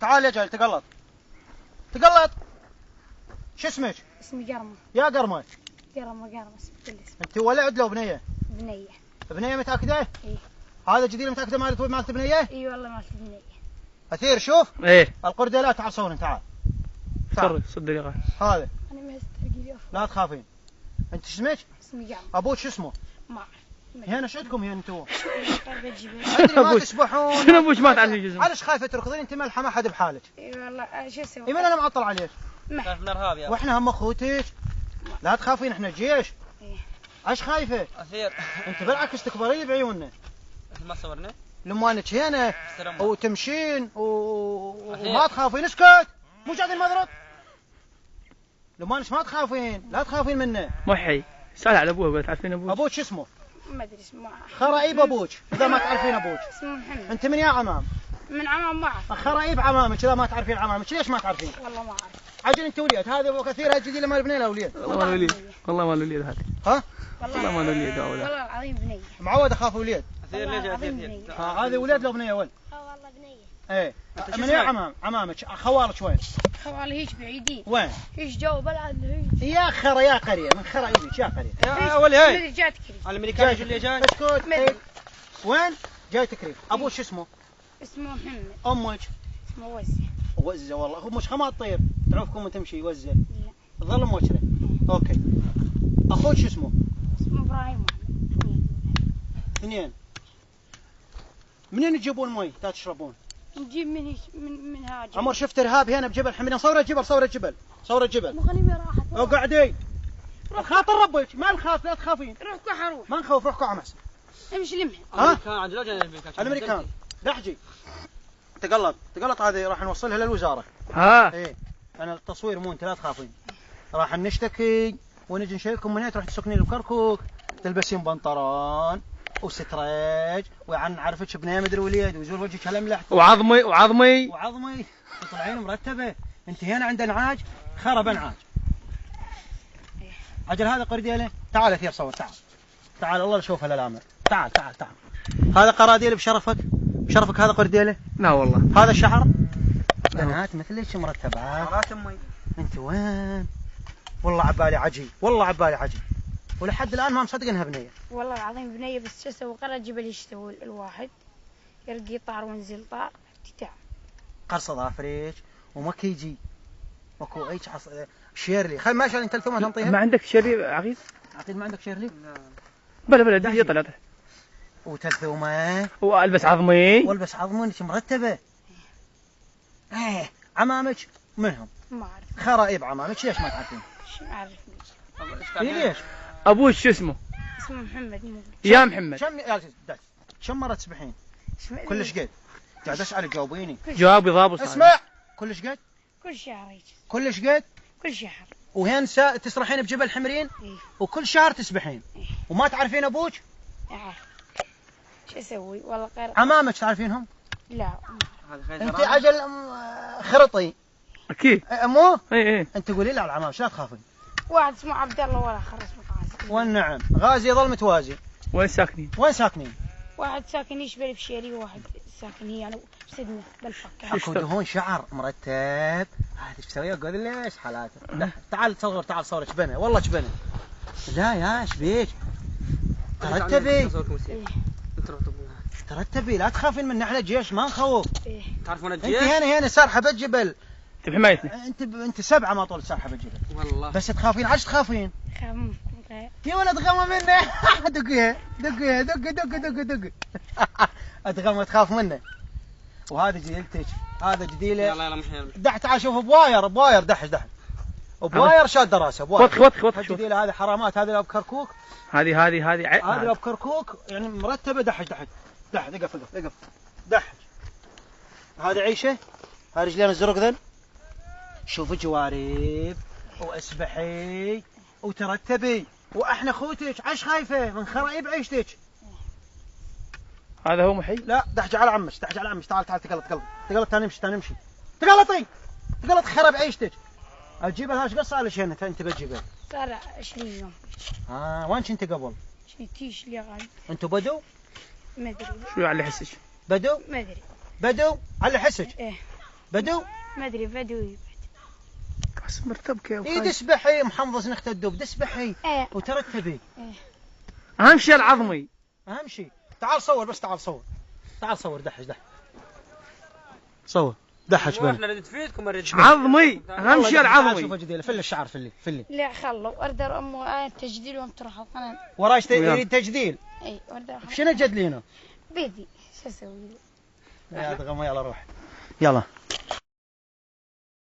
تعال يا جاي تقلط. تقلط. شو اسمك؟ اسمي قرمة. يا قرمة. قرمة اسم كل اسم. انت ولد لو بنية؟ بنية. بنية متأكدة؟ ايه. هذا جديد متأكدة مالت بنية؟ اي والله مالت بنية. أثير شوف. ايه. القردة لا تعال صورن تعال. تعال. صدق يا هذا. انا ما استرقي. لا تخافين. انت شو اسمك؟ اسمي قرمة. ابوك شو اسمه؟ ما اعرف. هنا شو عندكم هنا انتم؟ ادري ما تسبحون. شنو ابوك ما تعرفين جسمه؟ علاش خايفة تركضين انت ملحة ما حد بحالك؟ اي والله شو اسوي؟ اي من انا معطل عليك؟ خايف من الارهاب يا واحنا هم اخوتك. لا تخافين احنا جيش. ايه. عايش خايفة؟ اثير. انت بالعكس تكبري بعيوننا. مثل ما صورنا. لما انك هنا وتمشين وما تخافين. اسكت مو قاعدين مضرب. لما انك ما تخافين لا تخافين منه. محي سأل على ابوه قال تعرفين ابوه؟ ابوك شو اسمه؟ ما ادري اسمه. خرايب ابوك اذا ما تعرفين ابوك. اسمه محمد. انت من يا عمام؟ من عمام ما اعرف. خرايب عمامك اذا ما تعرفين عمامك. ليش ما تعرفين؟ والله ما اعرف. عجل انت وليد. هذا ابو كثير هاي الجديده مال بنيله وليد. والله ما وليد. والله ما وليد هذا. ها؟ والله ما وليد هذا. والله العظيم بنية. معود اخاف وليد. اثير ليش اثير؟ هذا وليد لو بنيه ولد. والله بنية. ايه من يا عمامك خوالك وين؟ خوالي هيك بعيدين. وين؟ هيك جو بلد هيك. يا خرا يا قريه من خرايبك يا قريه. يا ولي هاي. مدري جات كريم. الامريكان اللي جاي. اسكت. إيه. وين؟ جاي تكريم. ابوك شو اسمه؟ اسمه محمد. امك؟ اسمه وزة. وزه والله مش خمات طير تعوفكم وتمشي وزه. لا. تظل موشره. اوكي. اخوك شو اسمه؟ اسمه ابراهيم محمد. اثنين. منين تجيبون مي تشربون؟ نجيب من هيك من هاجر. عمر شفت ارهاب هنا بجبل حميدان. صورة جبل صورة جبل صورة جبل. مغنمي راحت. اقعدي. خاطر ربك ما نخاف لا تخافين. روح كحروح. ما نخوف روح كعمس. امشي لمها. الامريكان عند لا جاي الامريكان. لحجي. تقلط هذه راح نوصلها للوزارة. ها. ايه انا التصوير مو انت لا تخافين. راح نشتكي ونجي نشيلكم من هنا تروح تسكنين بكركوك تلبسين بنطرون وستريج وعن عرفتش بنيه مدري وليد ويزور وجهك هالملح وعظمي تطلعين مرتبه. انت هنا عند انعاج خرب انعاج. عجل هذا قرديله. تعال اثير صور تعال الله يشوف هالامر. تعال هذا قراديل بشرفك هذا قرديله. لا والله هذا الشعر بنات مثلك مرتبات. مرات امي. انت وين؟ والله عبالي عجيب ولحد الان ما مصدق انها بنيه. والله العظيم بنية بس شو اسوي قرر جبل يشتوي الواحد يرقي طار وينزل طار تتعب. قرص ظافريك ومكيجي ماكو اي شيرلي. خل ما شاء انت الثومه تنطيها. ما عندك شيرلي عقيد ما عندك شيرلي؟ لا بلا دي طلعت. وتلثومه والبس عظمي انك مرتبه. ايه عمامك منهم؟ ما اعرف. خرائب عمامك ليش ما تعرفين؟ شو اعرف ليش؟ ابوك شو اسمه؟ اسمه محمد. يا محمد كم مرة تسبحين؟ كلش قد؟ قاعد اسالك جاوبيني. جوابي ضابط. اسمع كلش قد؟ كل شهر هيك. كلش قد؟ كل شهر. وهين تسرحين بجبل حمرين؟ إيه. وكل شهر تسبحين؟ إيه. وما تعرفين ابوك؟ اعرف. شو اسوي والله غير. عمامك تعرفينهم؟ لا. انت عجل خرطي. اكيد. مو؟ اي انت قولي لي على العمامك لا تخافين. واحد اسمه عبد الله والاخر اسمه غازي. والنعم غازي يظل متوازي. وين ساكنين؟ واحد ساكن يشبه بشيري وواحد ساكن هي انا بسدنه بالفكه. اكو دهون شعر مرتب. هذا ايش تسوي؟ اقول ليش حالاته. تعال صور شبنه والله شبنه. لا يا ايش بيك؟ ترتبي لا تخافين من احنا جيش ما نخوف. تعرفون الجيش؟ انت هنا سارحه بالجبل. انت بحمايتنا. انت 7 ما طول سارحه بالجبل. والله بس تخافين. عايش تخافين؟ خاف. يا ولد غمى منه. دق اتغمى تخاف منه. وهذا جديلتك هذا جديله. يلا مش دح تعال شوف بواير دح بواير شاد راسه بواير. وط الجديله هذه حرامات. هذه اب كركوك. هذه اب كركوك يعني مرتبه. دح اقف دح. هذه عيشه. هذه رجلين الزرق ذن. شوفي جوارب واسبحي وترتبي واحنا اخوتك. عايش خايفه من خرايب عيشتك. هذا هو محي. لا دحج على عمش تعال تقلط نمشي تقلط خرب عيشتك. الجبل هاش قص على شيء انت بالجبل صار 20 يوم. وين كنت قبل؟ تيش لي غالي. انتوا بدو؟ ما ادري. شو على حسك؟ بدو؟ ما ادري. بدو على حسك؟ ايه. بدو ما ادري بدوي. بس مرتبكه اي تسبحي محمضز نخت الدب تسبحي ايه وترتبي. اهم شيء العظمي. اهم شيء. تعال صور بس تعال صور. تعال صور دحش صور دحش بنا. احنا ردت فيكم عظمي اهم شيء شوف العظمي. جديله فل الشعر فلي لا خلوا اردر امه تجديل وام تروح القناه. وراش يريد تجديل. اي اردر شنو جدلينه؟ بيدي شو اسوي؟ يا غما يلا روح يلا.